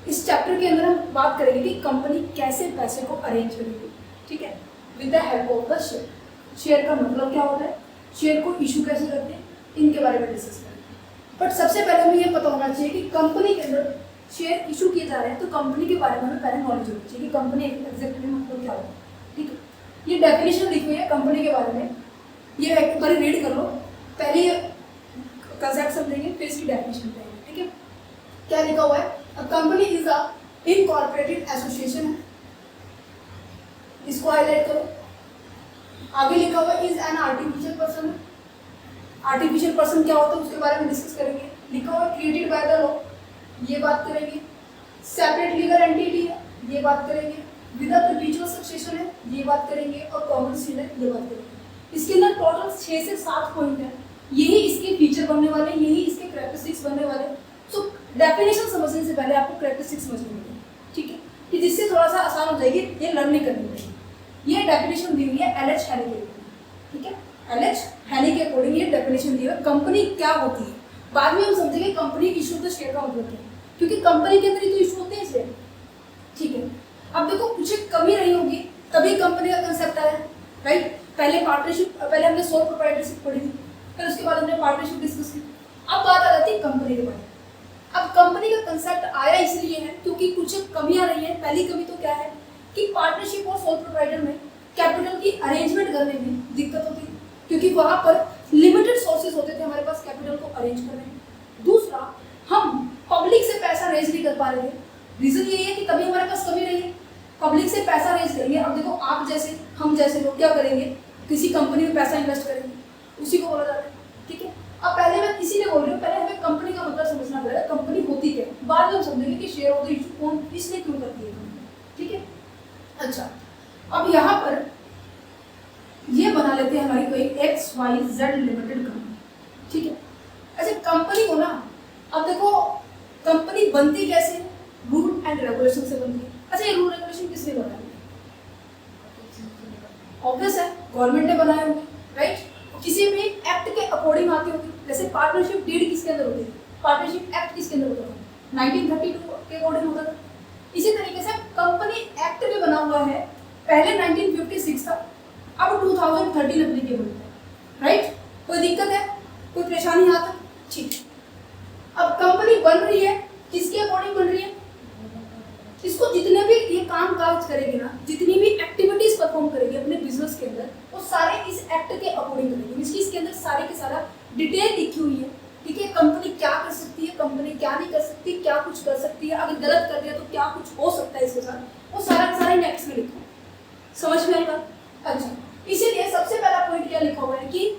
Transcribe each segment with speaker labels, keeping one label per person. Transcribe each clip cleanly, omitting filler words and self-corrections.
Speaker 1: इस चैप्टर के अंदर हम बात करेंगे कि कंपनी कैसे पैसे को अरेंज करेगी, ठीक है, with the help of the share. Share का मतलब क्या होता है, शेयर को इशू कैसे करते हैं, इनके बारे में डिस्कस करेंगे। बट सबसे पहले हमें ये पता होना चाहिए कि कंपनी के अंदर शेयर इशू किए जा रहे हैं तो कंपनी के बारे में हमें पहले नॉलेज होनी चाहिए कि कंपनी एग्जैक्टली मतलब क्या होता है, ठीक है। ये डेफिनेशन लिखी हुई है कंपनी के बारे में, ये एक बार रीड कर लो, पहले ये कंसेप्ट समझेंगे फिर इसकी डेफिनेशन पढ़ेंगे, ठीक है। क्या लिखा हुआ है, a company is a incorporated association है, इसको हाईलाइट करो। आगे लिखा हुआ is an artificial person, artificial person क्या होता है उसके बारे में डिस्कस करेंगे। लिखा हुआ क्रिएटेड बाय द लॉ, ये बात करेंगे। सेपरेट लीगल एंटिटी है, ये बात करेंगे। विद परपेचुअल सक्सेशन है, ये बात करेंगे। और कॉमन सील है, ये बात करेंगे। इसके अंदर टोटल 6 से 7 पॉइंट है, यही इसके फीचर बनने वाले, यही इसके कैरेक्टरिस्टिक्स बनने वाले। सो डेफिनेशन समझने से पहले आपको कैरेक्टरिस्टिक्स समझनी होगी, ठीक है, कि जिससे थोड़ा सा आसान हो जाएगी ये लर्निंग करनी पड़ेगी। ये डेफिनेशन दी हुई है एल.एच. हैनी के, ठीक है, एल.एच. हैनी के अकॉर्डिंग ये डेफिनेशन दी हुई है। कंपनी क्या होती है बाद में हम समझेंगे, कंपनी इशू द शेयर का मतलब क्या है, क्योंकि कंपनी के अंदर ही तो इशू होते हैं शेयर, ठीक है। अब देखो कुछ कमी रही होगी तभी कंपनी का कंसेप्ट आया, राइट। पहले पार्टनरशिप, पहले हमने सोल प्रोप्राइटरशिप पढ़ी थी, फिर उसके बाद हमने पार्टनरशिप डिस्कस की। अब बात आ जाती है कंपनी के बारे में। अब कंपनी का कंसेप्ट आया इसलिए है क्योंकि कुछ कमियां रही हैं। पहली कमी तो क्या है कि पार्टनरशिप और सोल प्रोप्राइटर में कैपिटल की अरेंजमेंट करने में दिक्कत होती है, क्योंकि वहां पर लिमिटेड सोर्सेज होते थे हमारे पास कैपिटल को अरेंज करने में। दूसरा, हम पब्लिक से पैसा रेज नहीं कर पा रहे थे, रीजन यही है कि तभी हमारे पास कमी रही है। पब्लिक से पैसा रेज करेंगे, अब देखो आप जैसे हम जैसे लोग क्या करेंगे, किसी कंपनी में पैसा इन्वेस्ट करेंगे, उसी को बोला जाता है, ठीक है। अब पहले मैं इसीलिए बोल रही हूँ, पहले हमें कंपनी का मतलब समझना पड़ेगा, कंपनी होती क्या है, बाद में हम समझेंगे कि शेयर होल्डर इशू कौन इसलिए क्यों करती है कंपनी, ठीक है। अच्छा, अब यहाँ पर ये बना लेते हैं हमारी कोई XYZ लिमिटेड कंपनी, ठीक है। ऐसे कंपनी को ना, अब देखो कंपनी बनती कैसे, रूल एंड रेगुलेशन से बनती है। अच्छा, ये रूल रेगुलेशन किसने बनाए, ऑब्वियस है गवर्नमेंट ने बनाए होंगे, राइट। किसी भी एक्ट के अकॉर्डिंग आती होगी, जैसे पार्टनरशिप डीड किसके अंदर होती है, पार्टनरशिप एक्ट किसके अंदर होता है, 1932 के अकॉर्डिंग होता था। इसी तरीके से कंपनी एक्ट भी बना हुआ है, पहले 1956 था, अब 2013 एप्लीकेबल है, राइट। कोई दिक्कत है, कोई परेशानी यहाँ तक, ठीक है। अब कंपनी बन रही है, किसके अकॉर्डिंग बन रही है, इसको जितने भी ये काम काज करेगी ना, जितनी भी एक्टिविटीज परफॉर्म करेगी अपने बिजनेस के अंदर, वो सारे इस एक्ट के अकॉर्डिंग करेगी। इसके अंदर सारे के सारा डिटेल लिखी हुई है, ठीक है। कंपनी क्या कर सकती है, कंपनी क्या नहीं कर सकती, क्या कुछ कर सकती है, अगर गलत कर दिया तो क्या कुछ हो सकता है इसके साथ, वो सारा का सारा नेक्स्ट में लिखा है। समझ में आएगा। अच्छा, इसीलिए सबसे पहला पॉइंट क्या लिखा हुआ है कि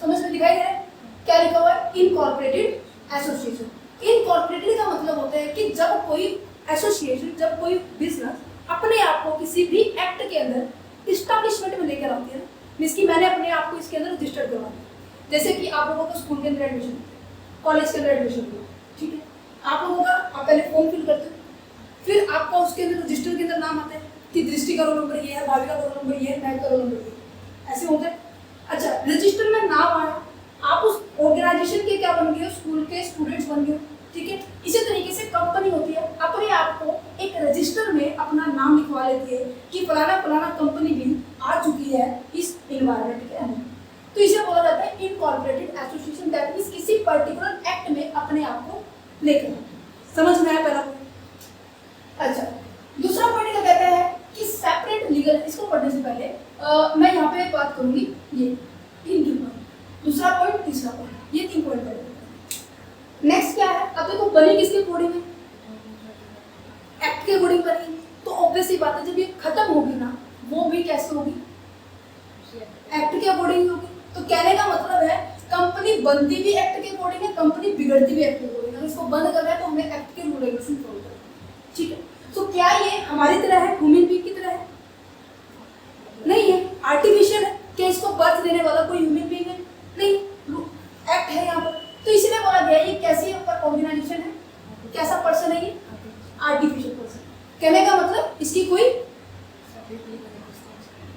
Speaker 1: समझ में दिखाई दे रहा है, क्या लिखा हुआ है, इनकॉर्पोरेटेड एसोसिएशन। इनकॉर्पोरेटेड का मतलब होता है कि जब कोई एसोसिएशन, जब कोई बिजनेस अपने आप को किसी भी एक्ट के अंदर इस्टेब्लिशमेंट में लेकर आती है, मींस कि मैंने अपने आप को इसके अंदर रजिस्टर्ड करवा दिया। जैसे कि आप लोगों को स्कूल के अंदर एडमिशन, कॉलेज के अंदर एडमिशन हुआ, ठीक है। आप लोगों का आप पहले फॉर्म फिल करते हो, फिर आपका उसके अंदर रजिस्टर के अंदर नाम आता है कि दृष्टि का रोल नंबर ये है, भाभी का रोल नंबर ये है, मैं का रोल नंबर ये है, ऐसे होता है। अच्छा, रजिस्टर में नाम आया, आप उस ऑर्गेनाइजेशन के क्या बन गए, स्कूल के स्टूडेंट्स बन गए, ठीक है। इसी तरीके से कंपनी होती है, अपने आप को एक रजिस्टर में अपना नाम लिखवा लेती है कि फलाना फलाना कंपनी भी आ चुकी है इस इन्वायरमेंट के अंदर, तो इसे बोला जाता है इनकॉर्पोरेटेड एसोसिएशन, दैट मींस किसी पर्टिकुलर एक्ट में अपने आप को लेकर। समझ में आया पहला पॉइंट। अच्छा, दूसरा पॉइंट क्या कहता है कि सेपरेट लीगल, इसको पढ़ने से पहले मैं यहाँ पे बात करूंगी ये 3 पॉइंट, दूसरा पॉइंट, तीसरा पॉइंट, ये 3 पॉइंट पढ़ेंगे। नेक्स्ट क्या है, अब देखो बनी किसके अकॉर्डिंग है, एक्ट के अकॉर्डिंग बनी, तो ऑब्वियस सी बात है जब ये खत्म होगी ना, वो भी कैसे होगी, एक्ट के अकॉर्डिंग होगी। तो कहने का मतलब है कंपनी बनती भी एक्ट के अकॉर्डिंग है, कंपनी बिगड़ती भी एक्ट के अकॉर्डिंग है। इसको बंद करना है तो हमें एक्ट के रूल रेगुलेशन फॉलो करना है, ठीक है। तो क्या ये हमारी तरह है, ह्यूमन बीइंग की तरह है, नहीं है, आर्टिफिशियल है। क्या इसको बर्थ देने वाला कोई ह्यूमन बीइंग है, नहीं, एक्ट है यहाँ पर। तो इसलिए बोला गया ये कैसी ऑर्गेनाइजेशन है, कैसा पर्सन है, ये आर्टिफिशियल पर्सन। कहने का मतलब इसकी कोई,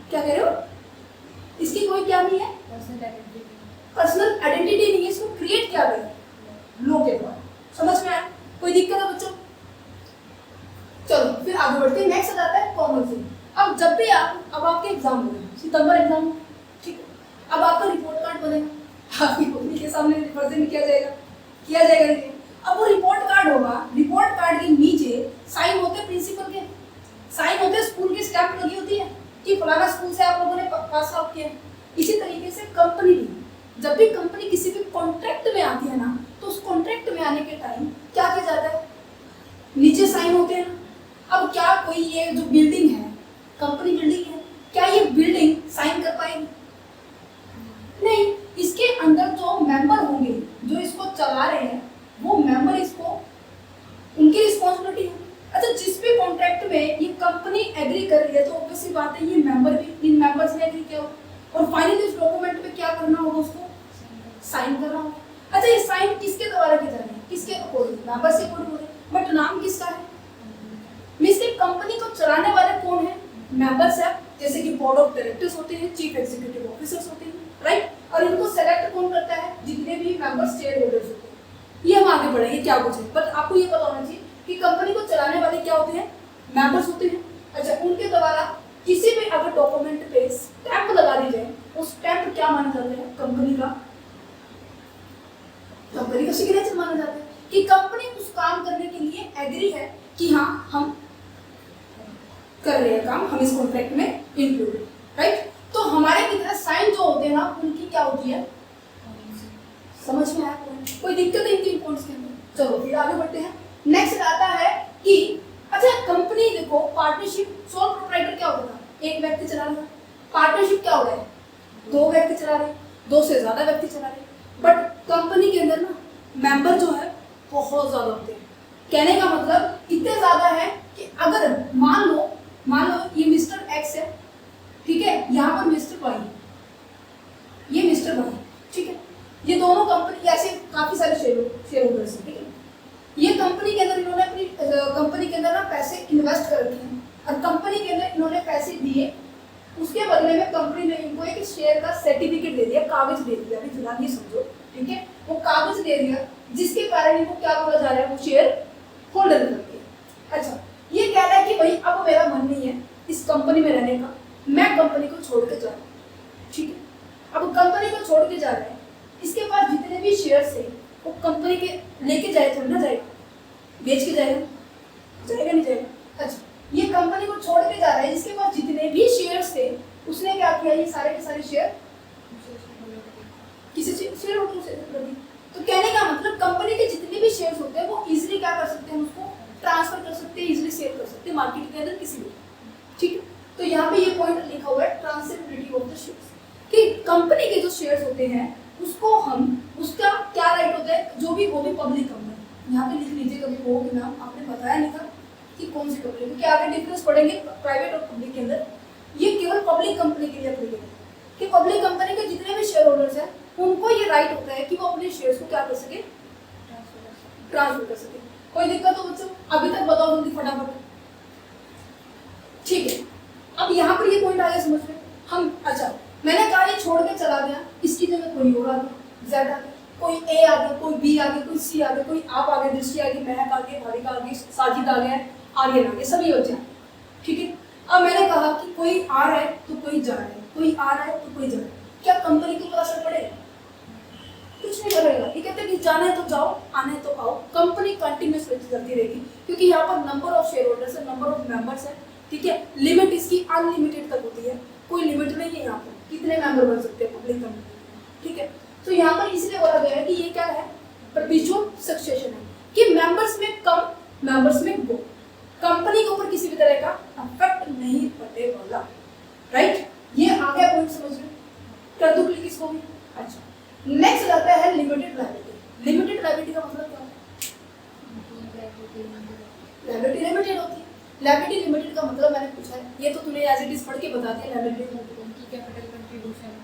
Speaker 1: क्या कह रहे हो, इसकी कोई क्या नहीं है, पर्सनल आइडेंटिटी नहीं है, इसको क्रिएट किया गया लो के द्वारा। समझ में आया, कोई दिक्कत है बच्चों। आगे बढ़ते हैं, नेक्स्ट आ जाता है कॉमन सेंस। अब जब भी अब आपके एग्जाम हो रहे, सितंबर एग्जाम, ठीक है, अब आपका रिपोर्ट कार्ड बनेगा, आपकी पब्लिक के सामने प्रेजेंट किया जाएगा नहीं। अब वो रिपोर्ट कार्ड होगा, रिपोर्ट कार्ड के नीचे साइन होते हैं प्रिंसिपल के, साइन होते हैं स्कूल की, स्टैम्प लगी होती है कि फलाना स्कूल से आप लोगों ने पास आउट किया। इसी तरीके से कंपनी भी, जब भी कंपनी किसी भी कॉन्ट्रैक्ट में आती है ना, तो उस कॉन्ट्रैक्ट में आने के टाइम क्या किया जाता है, नीचे साइन होते हैं। अब क्या कोई ये जो बिल्डिंग है, कंपनी बिल्डिंग है, क्या ये बिल्डिंग साइन कर पाएगी? नहीं। इसके अंदर जो मेंबर होंगे, जो इसको चला रहे हैं, वो मेंबर इसको, उनकी रिस्पॉन्सिबिलिटी है। अच्छा, जिस भी कॉन्ट्रैक्ट में ये कंपनी एग्री कर रही है, तो ऑब्वियसली बात है ये मेंबर भी, इन मेंबर्स ने एग्री किया हो, और फाइनली इस डॉक्यूमेंट पे क्या करना होगा, उसको साइन करना होगा। अच्छा, ये साइन किसके द्वारा किया जा रहा है, किसके अकॉर्डिंग, मेंबर्स के अकॉर्डिंग हो रहा है, बट नाम किसका है? मींस कि कंपनी को चलाने वाले कौन है? मेंबर्स है, जैसे कि बोर्ड ऑफ डायरेक्टर्स होते हैं, चीफ एग्जीक्यूटिव ऑफिसर्स होते हैं, राइट। और इनको सेलेक्ट कौन करता है? जितने भी मेंबर्स, शेयर होल्डर्स होते हैं। ये हम आगे बढ़ेंगे क्या कुछ है, बट आपको ये पता होना चाहिए कि कंपनी को चलाने वाले क्या होते हैं? मेंबर्स होते हैं। अच्छा, उनके द्वारा किसी भी अगर डॉक्यूमेंट पे स्टैंप लगा दी जाए, वो स्टैंप क्या माना जाता है? कंपनी का सिग्नेचर माना जाता है, कि कंपनी उस काम करने के लिए एग्री है कि हाँ हम कर रहे हैं काम, हम इस कॉन्ट्रैक्ट में इंक्लूड है, राइट। तो हमारे की तरह साइन जो होते हैं ना, उनकी क्या होती है? समझ में आया? कोई दिक्कत है इनके पॉइंट्स के अंदर? चलो फिर आगे बढ़ते हैं। नेक्स्ट आता है कि अच्छा, कंपनी देखो, पार्टनरशिप, सोल प्रोप्राइटर क्या होता था? एक व्यक्ति चला रहा है। पार्टनरशिप क्या हो रहा है? दो व्यक्ति चला रहे, दो से ज्यादा व्यक्ति चला रहे। बट कंपनी के अंदर ना मेंबर जो है बहुत ज्यादा होते हैं। कहने का मतलब इतने ज्यादा है कि अगर मान लो ये मिस्टर एक्स है, ठीक है, यहाँ पर मिस्टर वाई, ये मिस्टर वाई, ठीक है, ये दोनों कंपनी, ऐसे काफी सारे शेयर होल्डर्स हैं, ठीक है। ये कंपनी के अंदर इन्होंने अपनी कंपनी के अंदर ना पैसे इन्वेस्ट कर रखे हैं, और कंपनी के अंदर इन्होंने पैसे दिए, उसके बदले में कंपनी ने इनको एक शेयर का सर्टिफिकेट दे दिया, कागज दे दिया, अभी फिलहाल ये समझो, ठीक है, वो कागज दे दिया, जिसके कारण इनको क्या बोला जा रहा है? वो शेयर होल्डर बन गया। अच्छा, ये कह रहा है कि भाई अब मेरा मन नहीं है इस कंपनी में रहने का, मैं कंपनी को छोड़ के जा रहा हूँ, ठीक है। अब कंपनी को छोड़ के जा रहा है, इसके पास जितने भी शेयर्स थे वो कंपनी के लेके जाए, थोड़ी ना जाएगा, बेच के जाएगा नहीं जाएगा। अच्छा, ये कंपनी को छोड़ के जा रहा है, इसके पास जितने भी शेयर्स थे उसने क्या किया? ये सारे के सारे शेयर किसी शेयर होल्डर से कर दिए। तो कहने का मतलब कंपनी के जितने भी शेयर्स होते हैं वो इजीली क्या कर सकते हैं? उसको ट्रांसफर कर सकते हैं, इजीली सेल कर सकते हैं मार्केट के अंदर किसी भी, ठीक है। तो यहाँ पे ये पॉइंट लिखा हुआ है, ट्रांसफरेबिलिटी ऑफ द शेयर्स, कि कंपनी के जो शेयर्स होते हैं उसको हम, उसका क्या राइट होता है, जो भी वो भी पब्लिक कंपनी, यहाँ पे लिख लीजिए कभी वो कि नाम आपने बताया नहीं था कि कौन सी कंपनी, क्योंकि आगे डिफरेंस पढ़ेंगे प्राइवेट और पब्लिक के अंदर। ये केवल पब्लिक कंपनी के लिए एप्लीकेबल है कि पब्लिक कंपनी के जितने भी शेयर होल्डर्स हैं उनको ये राइट होता है कि वो अपने शेयर्स को क्या कर सके? ट्रांसफर कर सके। कोई दिक्कत हो बच्चों? अभी तक बताओ जल्दी फटाफट, ठीक है। अब यहाँ पर ये पॉइंट आ गया समझ में हम। अच्छा, मैंने कहा ये छोड़ के चला गया, इसकी जगह कोई और आ गया, जेड आ गया, कोई ए आ गया, कोई बी आ गया, कोई सी आ गया, कोई आप आ गए, दृष्टि आ गई, महक आ गई, भाविका आ गई, साजिद आ गया, आर्यन आ गया, सभी हो जाए, ठीक है। अब मैंने कहा कि कोई आ रहा है तो कोई जा रहा है, कोई आ रहा है तो कोई जा रहा है, क्या कंपनी के ऊपर असर पड़ेगा? कुछ नहीं पड़ेगा। ये कहते हैं कि जाना है तो जाओ, आना है तो आओ, कंपनी कंटिन्यूअसली चलती रहेगी, क्योंकि यहाँ पर नंबर ऑफ शेयर होल्डर्स है, नंबर ऑफ मेंबर्स है, ठीक है। लिमिट इसकी अनलिमिटेड तक होती है, कोई लिमिट नहीं है यहाँ पर कितने मेंबर बन सकते हैं पब्लिक कंपनी, ठीक है। तो यहाँ पर इसलिए बोला गया है कि ये क्या है? परपेचुअल सक्सेशन है, कि मेंबर्स में कम, मेंबर्स में गो, कंपनी के ऊपर किसी भी तरह का अफेक्ट नहीं पड़ने वाला, राइट। ये आ गया पॉइंट समझ में? कर दूं क्लिक इसको भी? अच्छा, नेक्स्ट आता है लिमिटेड लायबिलिटी। लिमिटेड लायबिलिटी का मतलब क्या होता है? लायबिलिटी लिमिटेड होती है। लायबिलिटी लिमिटेड का मतलब मैंने पूछा है, ये तो तूने एज इट इज पढ़ के बता दिया। लायबिलिटी की कैपिटल कंट्रीब्यूशन,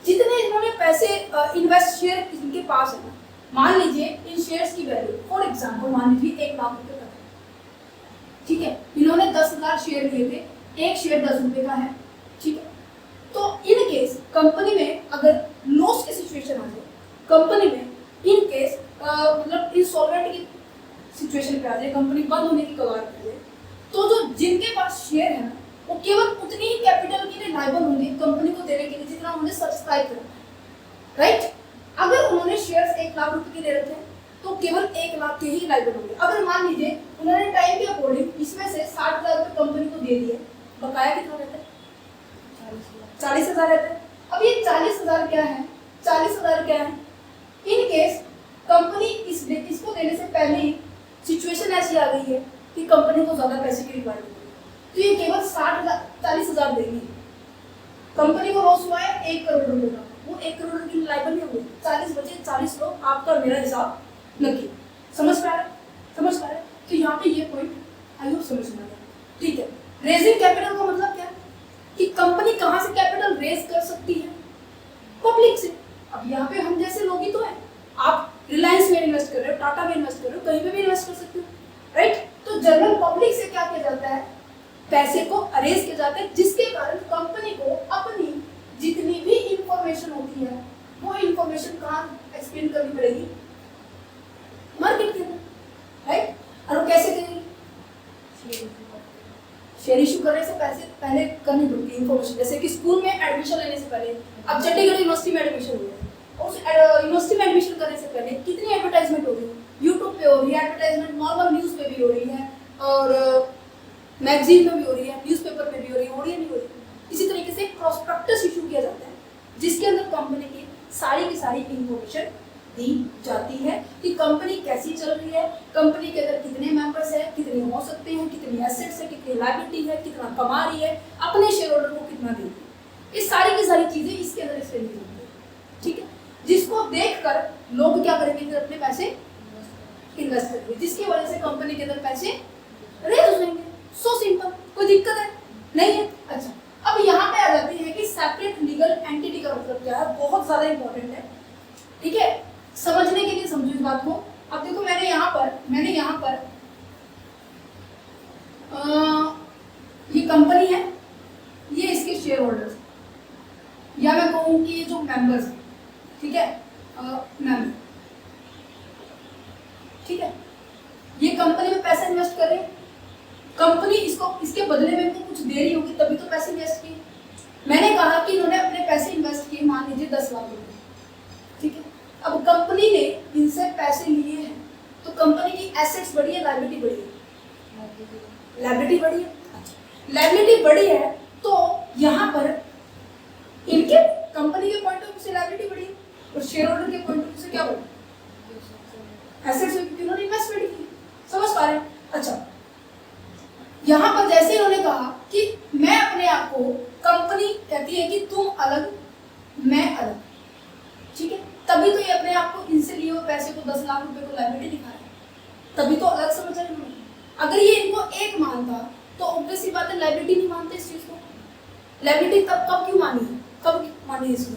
Speaker 1: जितने इन्होंने पैसे इन्वेस्ट शेयर इनके पास है, मान लीजिए इन शेयर्स की वैल्यू फॉर एग्जांपल मान लीजिए 1 लाख रुपए का है, ठीक है। इन्होंने 10 लाख शेयर लिए थे, एक शेयर 10 रुपए का है, ठीक है। तो इन केस कंपनी में अगर लॉस की सिचुएशन आ जाए, कंपनी में इन केस मतलब इंसॉल्वेंट की सिचुएशन पे आ जाए, कंपनी बंद होने की कगार पे आ जाए, तो जो जिनके पास शेयर है ना वो केवल उतनी ही कैपिटल के लिए लायबल होंगे कंपनी को देने के लिए जितना उन्होंने सब्सक्राइब करा, राइट। अगर उन्होंने शेयर्स 1 लाख रुपए के ले रखे हैं तो केवल 1 लाख के ही लायबल होंगे। अगर मान लीजिए उन्होंने टाइम के अकॉर्डिंग इसमें से 60,000 रुपए कंपनी को दे दिए, बकाया कितना रहता है? 40,000 रहता है। अब ये 40,000 क्या है? 40,000 क्या है? इन केस कंपनी इसको देने से पहले ही सिचुएशन ऐसी आ गई है कि कंपनी को ज्यादा पैसे की रिक्वायरमेंट है, तो ये केवल 40,000 देगी। कंपनी को लॉस हुआ है 1 करोड़ रुपए का, वो 1 करोड़ रुपए लायबल नहीं हुए, 40 बचे 40 लोग, आपका मेरा हिसाब लगी। समझ पा रहे? समझ पा रहे? तो यहाँ पे ये पॉइंट आई होप समझ में आया, ठीक है। रेजिंग कैपिटल का मतलब क्या है कि कंपनी कहाँ से कैपिटल रेज कर सकती है? पब्लिक से। अब यहाँ पे हम जैसे लोग ही तो हैं, आप रिलायंस में इन्वेस्ट कर रहे हो, टाटा में इन्वेस्ट कर रहे हो, कहीं पे भी इन्वेस्ट कर सकते हो, राइट। तो जनरल पब्लिक से क्या किया जाता है? पैसे को अरेज किया जाता है, जिसके कारण कंपनी को अपनी जितनी भी इंफॉर्मेशन होती है वो इंफॉर्मेशन कहाँ एक्सप्लेन करनी पड़ेगी? मार्केट के अंदर, राइट। और वो कैसे करेंगे? शेयर इशू करने से पहले करनी पड़ती है इंफॉर्मेशन। जैसे कि स्कूल में एडमिशन लेने से पहले, अब चंडीगढ़ यूनिवर्सिटी में एडमिशन हुआ है, उस यूनिवर्सिटी में एडमिशन करने से पहले कितनी एडवर्टाइजमेंट हो रही है? यूट्यूब पे हो रही है एडवर्टाइजमेंट, नॉर्मल न्यूज़ पे भी हो रही है, और मैगजीन में भी हो रही है, न्यूज़पेपर में भी हो रही है नहीं हो रही। इसी तरीके से प्रोस्पेक्टस इशू किया जाता है, जिसके अंदर कंपनी की सारी इंफॉर्मेशन दी जाती है कि कंपनी कैसी चल रही है, कंपनी के अंदर कितने मेंबर्स हैं, कितने हो सकते हैं, कितनी एसेट्स है, कितनी लायबिलिटी है, कितना कमा रही है, अपने शेयर होल्डर को कितना दे रही है। ये सारी की सारी चीजें इसके अंदर एक्सप्लेन की जाती है, ठीक है। जिसको देखकर लोग क्या करेंगे? फिर अपने पैसे इन्वेस्ट करेंगे, जिसकी वजह से कंपनी के अंदर पैसे रेज हो जाएंगे। सो सिंपल, कोई दिक्कत है नहीं है। अच्छा, अब यहाँ पे आ जाती है कि सेपरेट लीगल एंटिटी का मतलब क्या है, बहुत ज्यादा इंपॉर्टेंट है, ठीक है। समझने के लिए समझो इस बात को। अब देखो मैंने यहाँ पर ये कंपनी है, ये इसके शेयर होल्डर्स, या मैं कहूँ कि ये जो मेंबर्स हैं, ठीक है, मेंबर, ठीक है, ये कंपनी में पैसे इन्वेस्ट कर रहे हैं, कंपनी इसके बदले में इनको कुछ दे रही होगी, तभी तो पैसे इन्वेस्ट किए। मैंने कहा कि इन्होंने अपने पैसे इन्वेस्ट किए, मान लीजिए 10 लाख रुपए, ठीक है। अब कंपनी ने इनसे पैसे लिए हैं, तो कंपनी की एसेट्स बढ़ी है, लायबिलिटी बढ़ी है? लायबिलिटी बढ़ी है। अच्छा, लायबिलिटी बढ़ी है तो यहाँ पर इनके कंपनी के पॉइंट ऑफ व्यू से लायबिलिटी बढ़ी है, और शेयर होल्डर के पॉइंट ऑफ व्यू से क्या बढ़ी? एसेट्स, क्योंकि उन्होंने इन्वेस्टमेंट की। समझ पा रहे हैं? अच्छा, यहाँ पर जैसे इन्होंने कहा कि मैं अपने आप को, कंपनी कहती है कि तुम अलग मैं अलग, ठीक है, तभी तो ये अपने आप को इनसे लिए हुए पैसे को 10 लाख रुपए को लायबिलिटी दिखा रहा है, तभी तो अलग समझ रहे हैं। अगर ये इनको एक मानता तो ऑब्वियस सी बात है लायबिलिटी नहीं मानते इस चीज को। लायबिलिटी कब क्यों मानी है? कब मानी है इसको?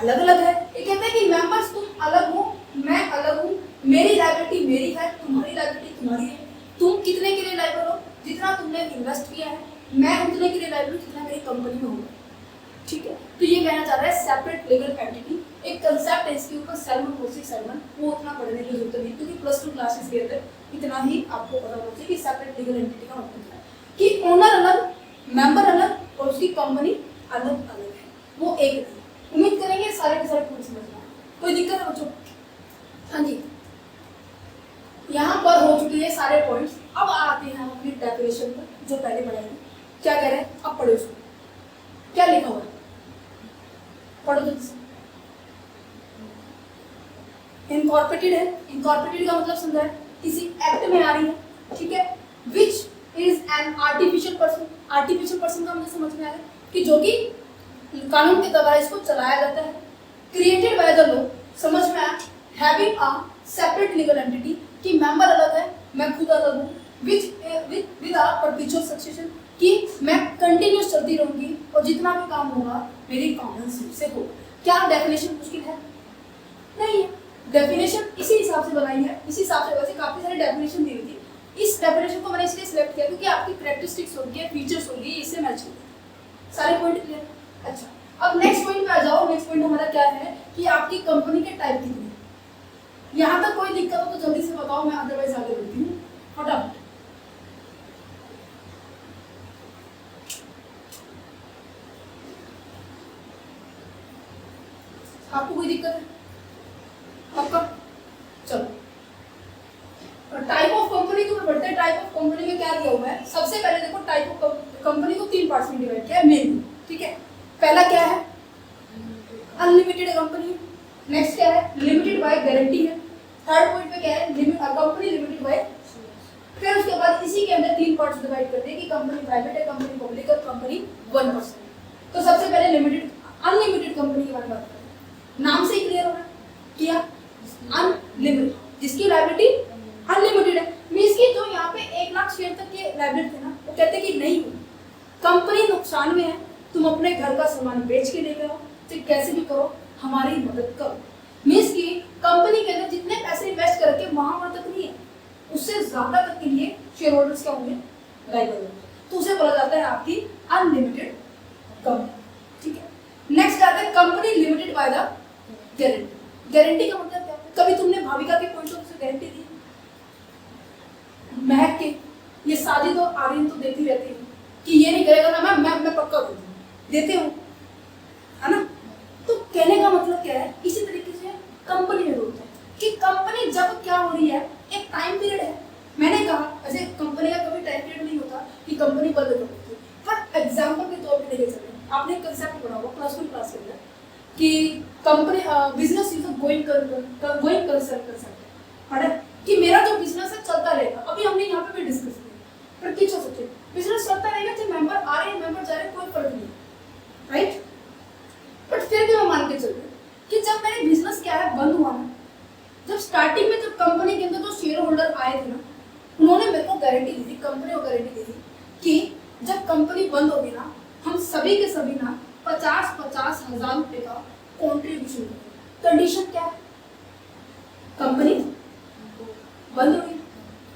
Speaker 1: अलग अलग है। ये कहते हैं कि मेंबर्स तुम अलग हो, मैं अलग हूँ, मेरी लायबिलिटी मेरी है, तुम्हारी लायबिलिटी तुम्हारी है। तुम कितने के लिए लायबल हो? जितना तुमने इन्वेस्ट किया है। मैं उतने के लिए लायबल हूँ जितना मेरी कंपनी में होगा, ठीक है। तो ये कहना चाह रहा है सेपरेट लीगल एंटिटी, एक कंसेप्ट है इसके ऊपर, सैलमन कोर्सी सैलमन, वो उतना पढ़ने की जरूरत नहीं, क्योंकि +2 क्लासेस के अंदर इतना ही आपको पता होना चाहिए कि सेपरेट लीगल एंटिटी का मतलब क्या है, कि ओनर अलग, मेंबर अलग और उसकी कंपनी अलग अलग है, वो एक नहीं। उम्मीद करेंगे सारे के सारे पूरी समझ में आए। कोई दिक्कत है बच्चों? हाँ जी, यहाँ पर हो चुके हैं सारे पॉइंट्स। अब आते हैं हम अपनी डेफिनेशन पर, जो पहले पढ़ाएंगे। क्या कह रहे हैं? अब पढ़ो इसको, क्या लिखा हुआ है, पढ़ो तो। इनकॉर्पोरेटेड है, इनकॉर्पोरेटेड का मतलब समझा है, किसी एक्ट में आ रही है, ठीक है। Which is an artificial person, artificial person का मुझे समझ में आया कि जो कि कानून के द्वारा इसको चलाया जाता है। क्रिएटेड बाय द लॉ, समझ में आया। Having a separate legal entity, कि मेंबर अलग है, मैं खुद अलग हूँ। Which with a perpetual succession, कि मैं कंटिन्यूस चलती रहूंगी और जितना भी काम होगा मेरी कॉमन से होगा। क्या डेफिनेशन मुश्किल है? नहीं है। डेफिनेशन इसी हिसाब से बनाई है, इसी हिसाब से वैसे काफी सारी डेफिनेशन दी हुई थी। इस डेफिनेशन को मैंने इसलिए सिलेक्ट किया क्योंकि आपकी कैरेक्टरिस्टिक्स होगी, फीचर्स होगी, इससे मैच होगी। सारे पॉइंट क्लियर? अच्छा, अब नेक्स्ट पॉइंट पे आ जाओ। नेक्स्ट पॉइंट हमारा क्या है कि आपकी कंपनी के टाइप कितने हैं। यहाँ तक कोई दिक्कत हो तो जल्दी से बताओ, मैं अदरवाइज आगे बढ़ती हूँ फटाफट। आपको कोई दिक्कत है? आपका चलो टाइप ऑफ कंपनी को बढ़ते हैं। टाइप ऑफ कंपनी में क्या दिया हुआ है? सबसे पहले देखो टाइप ऑफ कंपनी को 3 पार्ट्स में डिवाइड किया है मेनली, ठीक है। पहला क्या है? Unlimited company. नेक्स्ट क्या है? लिमिटेड बाय गारंटी है। थर्ड पॉइंट पे क्या है? Company limited by. फिर उसके बाद इसी के अंदर 3 पार्ट्स डिवाइड करते हैं कि कंपनी प्राइवेट है, कंपनी पब्लिक और कंपनी 1%। तो सबसे पहले लिमिटेड अनलिमिटेड कंपनी के बारे में बात करते हैं। नाम से ही क्लियर होगा क्या? अनलिमिटेड, जिसकी लायबिलिटी अनलिमिटेड है। मींस कि जो यहाँ पे 1 लाख शेयर तक के लायबिलिटी थे ना, वो कहते हैं कि नहीं, कंपनी नुकसान में है, तुम अपने घर का सामान बेच के लेके आओ, चाहे कैसे भी करो, हमारी मदद करो। मींस कि कंपनी के अंदर जितने पैसे इन्वेस्ट करके वहां तक नहीं है, उससे ज्यादा तक के लिए शेयर होल्डर्स क्या होंगे? लायबल होंगे। तो उसे बोला जाता है आपकी अनलिमिटेड कंपनी, ठीक है। नेक्स्ट आता है company limited by the guarantee. Guarantee का मतलब क्या है? कभी तुमने भाविका के पॉइंट ऑफ से गारंटी दी? महक के ये साजिद और आर्यन तो देती रहती है कि ये नहीं करेगा ना मैं पक्का देते हूँ, है ना। तो कहने का मतलब क्या है? इसी तरीके से कंपनी में होता है कि कंपनी जब क्या हो रही है, एक टाइम पीरियड है। मैंने कहा ऐसे कंपनी का कभी टाइम पीरियड नहीं होता कि कंपनी बंद कर देती है। पर एग्जांपल के तौर पे लेके चलते हैं, आपने कंसेप्ट पढ़ा होगा क्लास 1 क्लास के अंदर कि company business use going concern कर सकते हैं कि मेरा जो बिजनेस है चलता रहेगा। अभी हमने यहाँ पे भी डिस्कस किया, पर किस हो सकते बिजनेस चलता रहेगा, चाहे मेंबर आ रहे हैं मेंबर जा रहे हैं, कोई फर्क नहीं, राइट। बट फिर भी हम मान के चलते कि जब मेरे बिजनेस क्या है बंद हुआ ना, जब स्टार्टिंग में जब कंपनी के अंदर जो शेयर होल्डर आए थे ना, उन्होंने मेरे को गारंटी दी थी, कंपनी को गारंटी दी थी कि जब कंपनी बंद होगी ना, हम सभी के सभी ना 50-50 हजार रुपए का कॉन्ट्रीब्यूशन करेंगे। कंडीशन क्या है? कंपनी बंद होगी,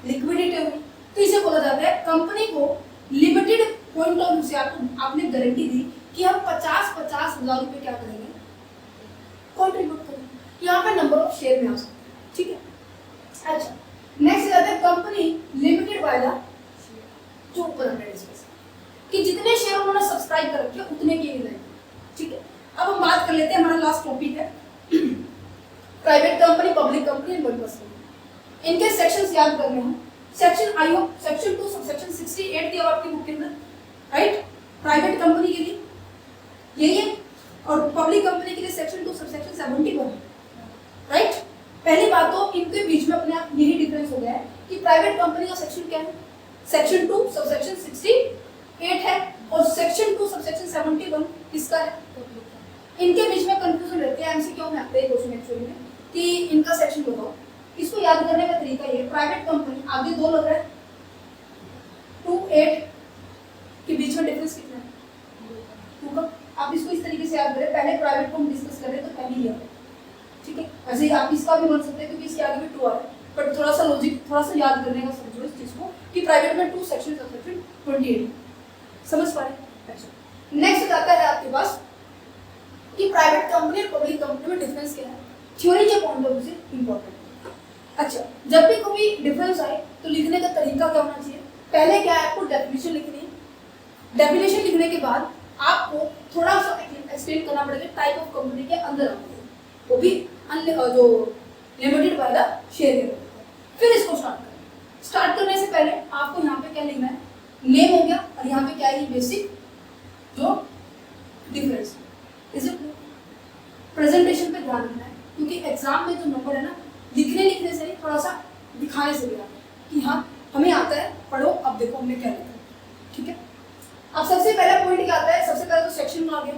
Speaker 1: लिक्विडिटी होगी। तो इसे बोला जाता है कंपनी को लिमिटेड पॉइंट ऑफ व्यू से आपने गारंटी दी कि हम 50-50 हजार रुपए क्या करेंगे? कॉन्ट्रीब्यूट करेंगे। यहाँ पे नंबर ऑफ शेयर में आ सकते हैं, ठीक है। अच्छा, नेक्स्ट आता है कंपनी लिमिटेड बाय द जो ऊपर हमने डिस्कस कि जितने शेयर उन्होंने सब्सक्राइब कर रखे उतने के लिए, ठीक है। अब हम बात कर लेते हैं, हमारा लास्ट टॉपिक है private company, public company and 1%। इनके सेक्शंस याद करने हैं। Section I hope section 2 subsection 68 दिया आपकी बुक के अंदर, राइट। प्राइवेट कंपनी के लिए यही है और पब्लिक कंपनी के लिए सेक्शन 2 सबसेक्शन 71, राइट। पहली बात तो इनके बीच में अपने आप यही डिफरेंस हो गया है कि प्राइवेट कंपनी का सेक्शन क्या है? सेक्शन 2 सबसेक्शन 68 है और सेक्शन 2 सबसेक्शन 71 किसका है? इनके बीच में कंफ्यूजन रहती है, एमसीक्यू में आते हैं क्वेश्चन एक्चुअली में कि इनका सेक्शन बताओ। इसको याद करने का तरीका ये, प्राइवेट कंपनी आगे 2 लग रहा है, 2-8 के बीच में डिफरेंस कितना है? 2 का। आप इसको इस तरीके से याद करें, पहले प्राइवेट को हम डिस्कस कर रहे हैं तो पहले ही है, ठीक है। वैसे ही आप इसका भी बन सकते हैं क्योंकि इसके आगे भी 2 आ रहा है, बट थोड़ा सा लॉजिक थोड़ा सा याद करने का समझो इस चीज को कि प्राइवेट में 2 सेक्शन सबसेक्शन 28 समझ पा रहे हैं। अच्छा, नेक्स्ट आता है आपके पास कि प्राइवेट कंपनी और पब्लिक कंपनी में डिफरेंस क्या है, थ्योरी के पॉइंट ऑफ व्यू से इंपॉर्टेंट। अच्छा, जब भी कोई डिफरेंस आए तो लिखने का तरीका क्या होना चाहिए? पहले क्या है, आपको डेफिनेशन लिखनी है। डेफिनेशन लिखने के बाद आपको थोड़ा सा एक्सप्लेन करना पड़ेगा टाइप ऑफ कंपनी के अंदर आती है, वो भी जो लिमिटेड बाय द शेयर के। फिर इसको स्टार्ट करने से पहले आपको यहाँ पे क्या लिखना है? नेम हो गया और यहाँ पे क्या है? बेसिक जो डिफरेंस इज इट। प्रेजेंटेशन पे ध्यान रखना है क्योंकि एग्जाम में जो नंबर है ना, लिखने से नहीं, थोड़ा सा दिखाने से भी आता है कि हाँ हमें आता है, पढ़ो अब देखो हमने क्या लिखा, ठीक है। अब सबसे पहला पॉइंट क्या आता है? सबसे पहले तो सेक्शन आ गया,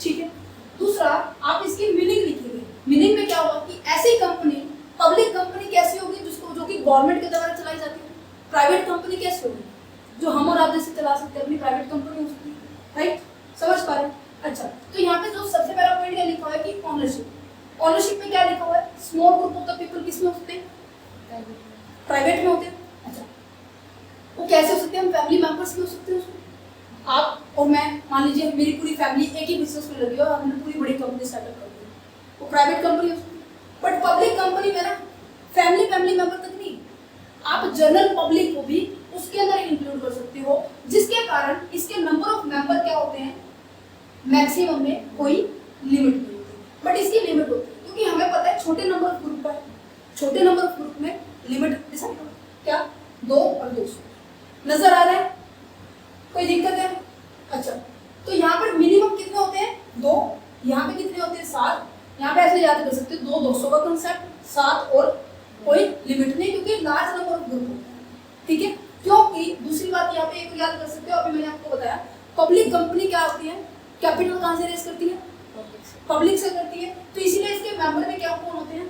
Speaker 1: ठीक है। दूसरा आप इसकी मीनिंग लिखिए। मीनिंग में क्या होगा कि ऐसी कंपनी, पब्लिक कंपनी कैसी होगी जिसको जो कि गवर्नमेंट के द्वारा चलाई जाती है। प्राइवेट कंपनी कैसी होगी? जो हम और आप जैसे चला सकते हैं, अपनी प्राइवेट कंपनी हो सकती है, राइट। समझ पा रहे हैं? अच्छा, तो यहाँ पे जो सबसे पहला पॉइंट क्या लिखा हुआ है कि ऑनरशिप। ऑनरशिप में क्या लिखा हुआ है? Small group of the people किसमें होते हैं? प्राइवेट में होते हैं। अच्छा, वो कैसे हो सकते हैं? हम फैमिली मेंबर्स भी हो सकते हैं उसमें। आप और मैं, मान लीजिए मेरी पूरी फैमिली एक ही बिजनेस में लगी हो और हमने पूरी बड़ी कंपनी स्टार्टअप कर दी, वो प्राइवेट कंपनी हो सकती है। बट पब्लिक कंपनी में ना फैमिली मेंबर तक नहीं, आप जनरल पब्लिक को भी उसके अंदर इंक्लूड कर सकते हो, जिसके कारण इसके नंबर ऑफ मेंबर क्या होते हैं? मैक्सिमम में कोई लिमिट नहीं होती। बट इसकी लिमिट होती है, क्योंकि हमें पता है छोटे नंबर ऑफ ग्रुप है, छोटे नंबर ऑफ ग्रुप में लिमिट डिसाइड होगा क्या 2 और 200। नजर आ रहा है? कोई दिक्कत है? अच्छा, तो यहाँ पर मिनिमम कितने होते हैं 2, यहाँ पे कितने होते हैं 7। यहाँ पे ऐसे याद कर सकते हो 2 200 का कंसेप्ट, 7 और कोई लिमिट नहीं, क्योंकि लार्ज नंबर ऑफ ग्रुप होते हैं, ठीक है। क्योंकि दूसरी बात यहाँ पे एक याद कर सकते हो, अभी मैंने आपको बताया पब्लिक कंपनी क्या होती है, कैपिटल कहाँ से रेज करती है, पब्लिक से करती है, तो इसीलिए इसके मेंबर में क्या कौन होते हैं,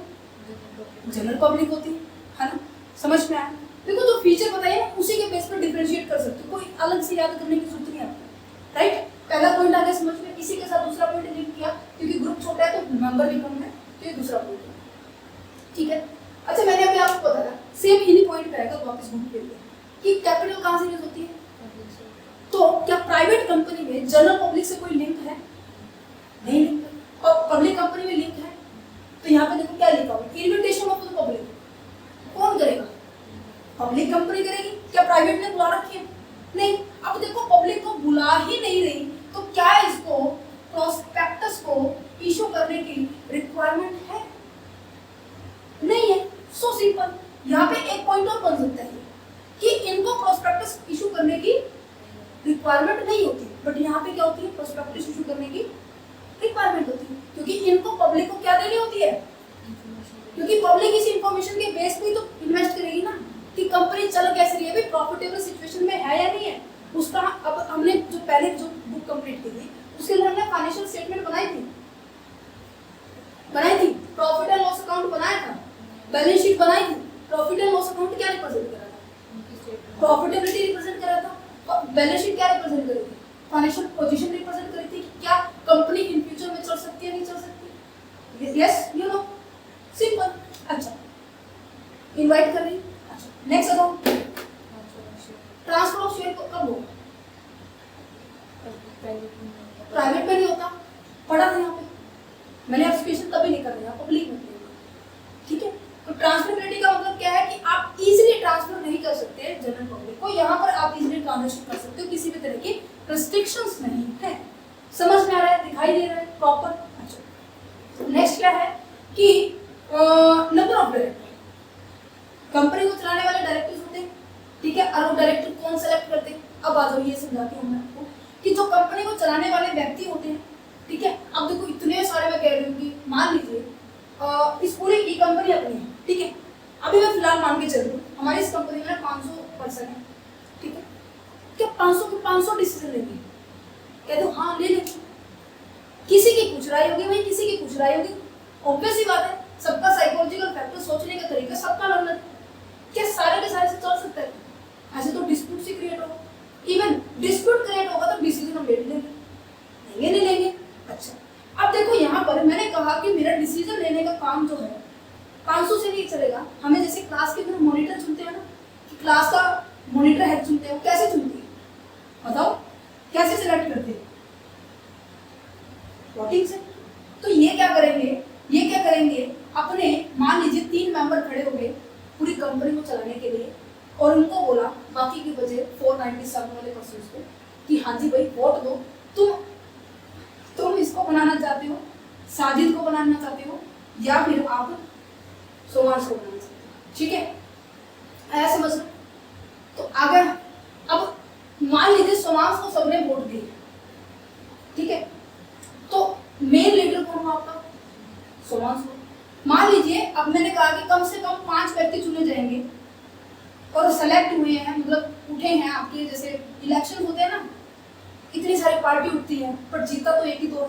Speaker 1: जनरल पब्लिक होती है ना। समझ में आया? देखो जो फीचर बताइए ना उसी के बेस पर डिफरेंशिएट कर सकते हो, कोई अलग से याद करने की जरूरत नहीं आपको, राइट। पहला पॉइंट आ गया समझ में, इसी के साथ दूसरा पॉइंट लिंक किया, क्योंकि ग्रुप छोटा है तो मेंबर भी कम है, तो ये दूसरा पॉइंट है, ठीक है। अच्छा, मैंने अभी आपको बताया सेम इन्हीं पॉइंट पे आएगा वापस घूम फिर कि कैपिटल कहाँ से रेज होती है। तो क्या प्राइवेट कंपनी में जनरल पब्लिक से कोई लिंक है? नहीं लिंक है। और पब्लिक कंपनी में लिंक है, तो यहाँ पे देखो क्या लिखा हुआ, इन्विटेशन ऑफ द पब्लिक कौन करेगा, पब्लिक कंपनी करेगी। क्या प्राइवेट ने बुला रखी है? नहीं। अब देखो पब्लिक को बुला ही नहीं रही, तो क्या इसको प्रोस्पेक्टस को इशू करने की रिक्वायरमेंट है? नहीं है। So simple. यहाँ पे एक पॉइंट और बन सकता है कि इनको प्रोस्पेक्टस इशू करने की रिक्वायरमेंट नहीं होती, बट यहाँ पे क्या होती है, प्रोस्पेक्टस इशू करने की रिक्वायरमेंट होती है, क्योंकि इनको पब्लिक को क्या देनी होती है, क्योंकि पब्लिक इस इंफॉर्मेशन के बेस पे तो इन्वेस्ट करेगी ना कि कंपनी चल कैसे रही है, अभी प्रॉफिटेबल सिचुएशन में है या नहीं है उसका। अब हमने जो पहले जो बुक कंप्लीट की थी उसके लिए हमने फाइनेंशियल स्टेटमेंट बनाई थी, प्रॉफिट एंड लॉस अकाउंट बनाया था, बैलेंस शीट बनाई थी। प्रॉफिट एंड लॉस अकाउंट क्या रिप्रेजेंट कर रहा था, प्रॉफिटेबिलिटी रिप्रेजेंट कर रहा था। बैलेंस शीट क्या रिप्रेजेंट कर रही थी, फाइनेंशियल पोजीशन रिप्रेजेंट कर रही थी कि क्या कंपनी इन फ्यूचर में चल सकती है नहीं चल सकती। Yes you know, simple. अच्छा, इनवाइट कर रही है। अच्छा, next account transfer of share कब होगा, प्राइवेट में नहीं होता, पढ़ा था यहाँ पे मैंने, एप्लीकेशन तभी नहीं कर रहा पब्लिक में, ठीक है। तो ट्रांसफरेबिलिटी का मतलब क्या है कि आप इजीली ट्रांसफर नहीं कर सकते जनरल पब्लिक को, यहाँ पर आप इजीली ट्रांजेक्शन कर सकते हो, किसी भी तरह की रिस्ट्रिक्शंस नहीं है। समझ में आ रहा है, दिखाई दे रहा है प्रॉपर। अच्छा, नेक्स्ट क्या है कि नंबर ऑफ डायरेक्टर, कंपनी को चलाने वाले डायरेक्टर्स होते हैं, ठीक है। और वो डायरेक्टर कौन सेलेक्ट करते हैं, अब आ जाओ ये समझाती हूँ मैं आपको कि जो कंपनी को चलाने वाले व्यक्ति होते हैं, ठीक है। अब देखो इतने सारे मैं कह रही हूँ कि मान लीजिए इस पूरी ई कंपनी अपनी है, ठीक है। अभी मैं फिलहाल मान के चल रही हूँ हमारी इस कंपनी में 500 पर्सन है, ठीक है। क्या 500 डिसीजन लेंगे, कह दो हाँ ले लेंगे, किसी की कुछ राय होगी भाई, किसी की कुछ राय होगी, ऑब्वियस ही बात है, सबका साइकोलॉजिकल फैक्टर, सोचने का तरीका सबका अलग अलग। क्या सारे के सारे से चल सकता है? ऐसे तो डिस्प्यूट से क्रिएट होगा, इवन डिस्प्यूट क्रिएट होगा तो डिसीजन हम ले लेंगे, नहीं लेंगे। अच्छा, अब देखो यहाँ पर मैंने कहा कि मेरा डिसीजन लेने का काम जो है 500 से नहीं चलेगा। हमें जैसे क्लास के अंदर मॉनिटर चुनते हैं ना, कि क्लास का मॉनिटर हेड चुनते हैं, कैसे चुनते हैं बताओ, कैसे सिलेक्ट करते हैं, वोटिंग से। तो ये क्या करेंगे, अपने मान लीजिए 3 मेंबर खड़े हो गए पूरी कंपनी को चलाने के लिए, और उनको बोला बाकी के बचे 497 वाले पर्सन को कि हाँ जी भाई वोट दो, तुम इसको बनाना चाहते हो, साजिद को बनाना चाहते हो, या फिर आप सोमांश को बनाना चाहते हो, ठीक है। ऐसा समझ लो। तो अगर अब मान लीजिए सोमांश को सबने वोट दिए, ठीक है, तो मेन लीडर कौन होगा आपका, सोमांश को। मान लीजिए अब मैंने कहा कि कम से कम 5 व्यक्ति चुने जाएंगे और सेलेक्ट हुए हैं, मतलब उठे हैं आपके, जैसे इलेक्शन होते हैं ना, इतनी सारी पार्टी उठती है पर जीता तो एक ही दो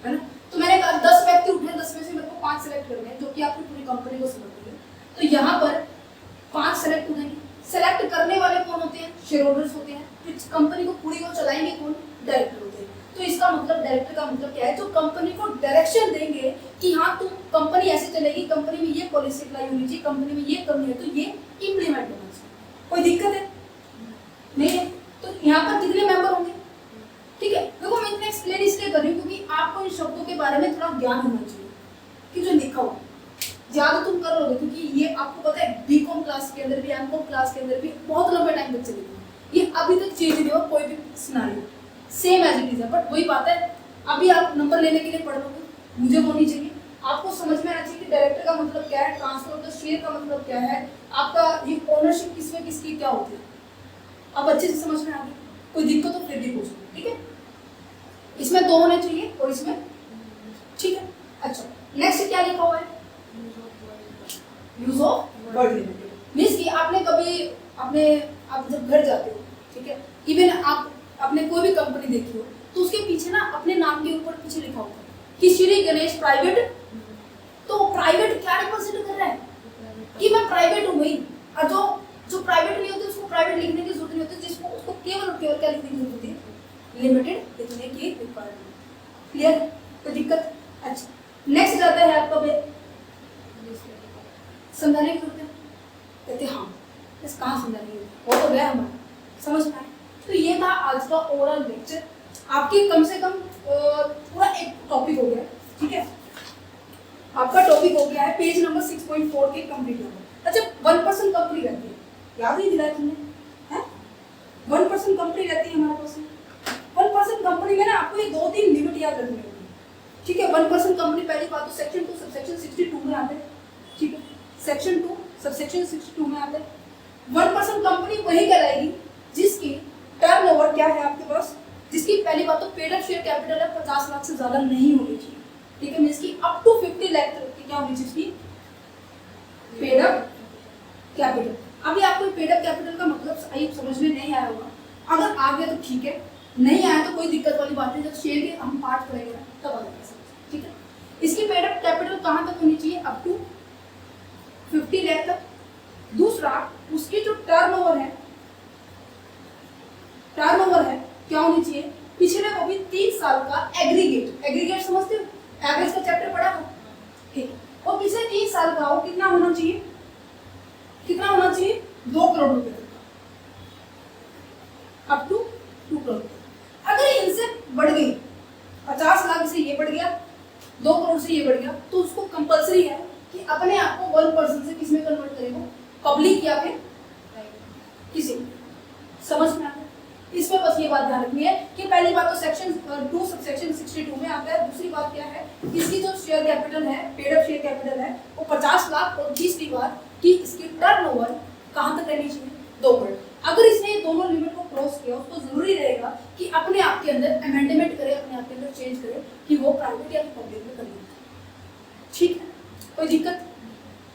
Speaker 1: है ना। तो मैंने कहा 10 व्यक्ति उठे, 10 में से मेरे को 5 सेलेक्ट करने हैं, जो कि आपकी पूरी कंपनी को समझती है। तो यहाँ पर 5 सेलेक्ट हो जाएंगे। सेलेक्ट करने वाले कौन होते हैं, शेयर होल्डर्स होते हैं। फिर कंपनी को पूरी को चलाएंगे कौन, डायरेक्टर होते हैं। तो इसका मतलब डायरेक्टर का मतलब क्या है, जो कंपनी को डायरेक्शन देंगे कि हाँ तुम कंपनी ऐसे चलेगी, कंपनी में ये पॉलिसी अप्लाई होनी चाहिए, कंपनी में ये कमी है तो ये इम्प्लीमेंट होना चाहिए। कोई दिक्कत है नहीं है। तो यहाँ पर कितने मेंबर होंगे, ठीक है। देखो मैं इतना एक्सप्लेन इसलिए कर रही हूँ क्योंकि आपको इन शब्दों के बारे में थोड़ा ज्ञान होना चाहिए कि जो लिखा हुआ ज्यादा तुम कर लोगे, क्योंकि ये आपको पता है बीकॉम क्लास के अंदर भी, एमकॉम क्लास के अंदर भी बहुत लंबे टाइम तक चलेगी। ये अभी तक चेंज नहीं हुआ कोई भी scenario, same as it is है। बट वही बात है, अभी आप नंबर लेने के लिए पढ़ लोगे, मुझे होनी चाहिए, आपको समझ में आना चाहिए कि डायरेक्टर का मतलब क्या है, ट्रांसफर ऑफ द शेयर का मतलब क्या है, आपका ये ओनरशिप किसमें किसकी क्या होती है। अब अच्छे से समझ में आ गया, कोई दिक्कत हो फिर भी पूछ लो, ठीक है। इसमें 2 होने चाहिए और इसमें, ठीक है। अच्छा, नेक्स्ट क्या लिखा हुआ है, use of word limited. Means कि आपने कभी आप जब घर जाते हो, ठीक है, इवन आप आपने कोई भी कंपनी देखी हो तो उसके पीछे ना अपने नाम के ऊपर पीछे लिखा होता है कि श्री गणेश प्राइवेट। तो प्राइवेट क्या रिप्रेजेंट कर रहा है कि मैं प्राइवेट हूँ भाई, और जो प्राइवेट नहीं होते उसको प्राइवेट लिखने की जरूरत नहीं होती, जिसको उसको केवल और केवल क्या लिखने की जरूरत होती है, लिमिटेड लिखने की रिक्वायरमेंट। क्लियर, कोई दिक्कत। अच्छा, नेक्स्ट जाता है आपका समझाने की जरूरत है, कहते हाँ इस कहाँ समझाने की, वो तो गया हमारा, समझ में आए। तो ये था आज का ओवरऑल लेक्चर, आपके कम से कम पूरा एक टॉपिक हो गया, ठीक है। आपका टॉपिक हो गया है पेज नंबर 6.4 के कंप्लीट हो गया। अच्छा, 1% कंपनी रहती है, याद नहीं दिलाया तुमने, है 1% कंपनी रहती है हमारे पास। 1% कंपनी में ना आपको ये 2-3 लिमिट याद रखनी होगी, ठीक है। 1% कंपनी पहली बात तो सेक्शन 2 सबसेक्शन 62 में आते हैं, ठीक है। सेक्शन 2 सबसेक्शन 62 में आते हैं। 1% कंपनी वही कहलाएगी जिसकी टर्नओवर क्या है आपके पास, जिसकी पहली बात तो पेड अप शेयर कैपिटल है 50 लाख से ज्यादा नहीं होनी चाहिए, ठीक है। मींस की अप टू 50 लाख तक की क्या होनी चाहिए इसकी पेड अप कैपिटल। अभी आपको पेड अप कैपिटल का मतलब आई समझ में नहीं आया होगा, अगर आ गया तो ठीक है, नहीं आया तो कोई दिक्कत वाली बात नहीं, जब शेयर के हम पार्ट करेंगे तब आ जाएगा, ठीक है। इसकी पेड अप कैपिटल कहां तक होनी चाहिए, अप टू 50 लाख तक। दूसरा, उसकी जो टर्नओवर है क्या होनी चाहिए, पिछले वो भी 3 साल का एग्रीगेट समझते हो, एवरेज का चैप्टर पढ़ा हो, ठीक। और पिछले 3 साल का हो कितना होना चाहिए, 2 करोड़ रुपए तक का, अप टू 2 करोड़। अगर इनसे बढ़ गई 50 लाख से ये बढ़ गया, 2 करोड़ से ये बढ़ गया, तो उसको कंपलसरी है कि अपने आप को 1% से किसमें कन्वर्ट करेगा, पब्लिक या फिर किसी, समझ में आ गया। इसमें बस ये बात ध्यान रखनी है कि पहली बात तो सेक्शन 2 सबसेक्शन 62 में आता है। दूसरी बात क्या है, इसकी जो शेयर कैपिटल है, पेड अप शेयर कैपिटल है वो 50 लाख, और तीसरी बात कि इसकी टर्नओवर कहां तक रहनी चाहिए, 2 करोड़। अगर इसने ये दोनों लिमिट को क्रॉस किया उसको जरूरी रहेगा कि अपने आप के अंदर अमेंडमेंट करे, अपने आप के अंदर चेंज करे कि वो प्राइवेट या पब्लिक में कर ले, ठीक है। कोई दिक्कत